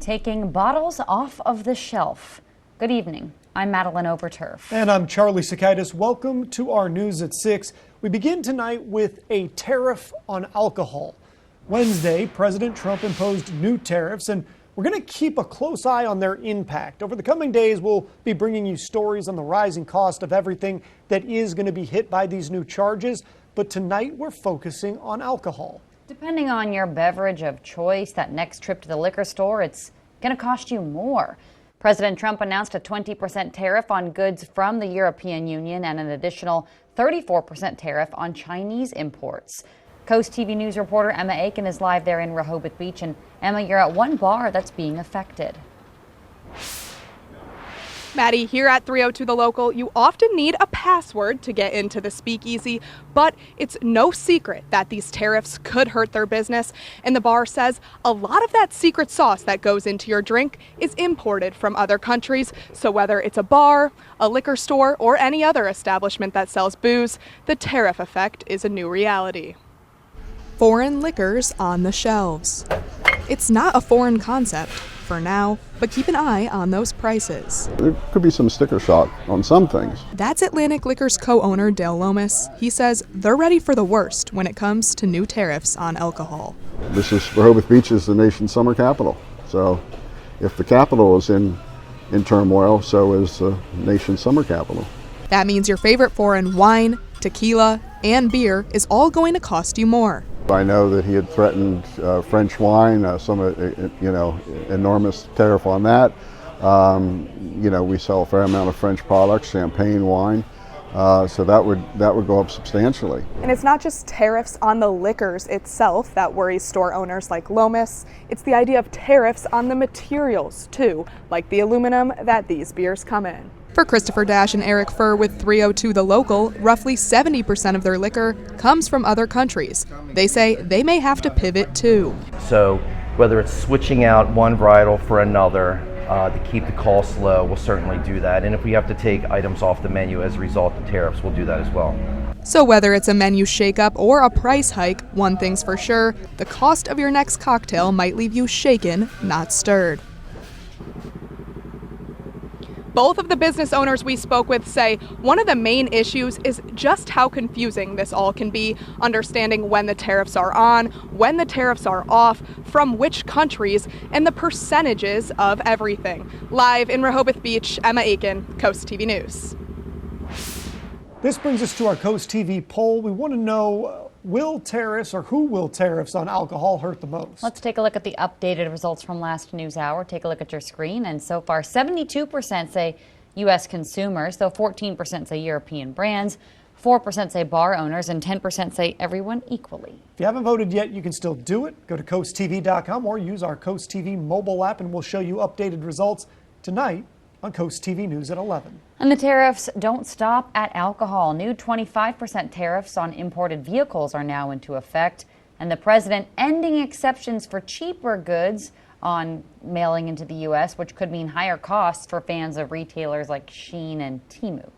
taking bottles off of the shelf. Good evening. I'm Madeline Overturf. And I'm Charlie Sakaitis. Welcome to our News at 6. We begin tonight with a tariff on alcohol. Wednesday, President Trump imposed new tariffs, and we're going to keep a close eye on their impact. Over the coming days, we'll be bringing you stories on the rising cost of everything that is going to be hit by these new charges. But tonight, we're focusing on alcohol. Depending on your beverage of choice, that next trip to the liquor store, it's going to cost you more. President Trump announced a 20% tariff on goods from the European Union and an additional 34% tariff on Chinese imports. Coast TV News reporter Emma Aiken is live there in Rehoboth Beach. And Emma, you're at one bar that's being affected. Maddie, here at 302 The Local, you often need a password to get into the speakeasy, but it's no secret that these tariffs could hurt their business. And the bar says a lot of that secret sauce that goes into your drink is imported from other countries. So whether it's a bar, a liquor store, or any other establishment that sells booze, the tariff effect is a new reality. Foreign liquors on the shelves. It's not a foreign concept for now, but keep an eye on those prices. There could be some sticker shock on some things. That's Atlantic Liquor's co-owner Dale Lomas. He says they're ready for the worst when it comes to new tariffs on alcohol. Rehoboth Beach is the nation's summer capital. So if the capital is in turmoil, so is the nation's summer capital. That means your favorite foreign wine, tequila, and beer is all going to cost you more. I know that he had threatened French wine, enormous tariff on that. We sell a fair amount of French products, champagne, wine, so that would go up substantially. And it's not just tariffs on the liquors itself that worries store owners like Lomas. It's the idea of tariffs on the materials too, like the aluminum that these beers come in. For Christopher Dash and Eric Furr with 302 The Local, roughly 70% of their liquor comes from other countries. They say they may have to pivot too. So whether it's switching out one varietal for another to keep the costs low, we'll certainly do that. And if we have to take items off the menu as a result of tariffs, we'll do that as well. So whether it's a menu shakeup or a price hike, one thing's for sure, the cost of your next cocktail might leave you shaken, not stirred. Both of the business owners we spoke with say one of the main issues is just how confusing this all can be, understanding when the tariffs are on, when the tariffs are off, from which countries, and the percentages of everything. Live in Rehoboth Beach, Emma Aiken, Coast TV News. This brings us to our Coast TV poll. We want to know, will tariffs or who will tariffs on alcohol hurt the most? Let's take a look at the updated results from last news hour. Take a look at your screen. And so far, 72% say U.S. consumers, though 14% say European brands, 4% say bar owners, and 10% say everyone equally. If you haven't voted yet, you can still do it. Go to coasttv.com or use our Coast TV mobile app, and we'll show you updated results tonight on Coast TV News at 11. And the tariffs don't stop at alcohol. New 25% tariffs on imported vehicles are now into effect, and the president ending exceptions for cheaper goods on mailing into the U.S., which could mean higher costs for fans of retailers like Shein and Temu.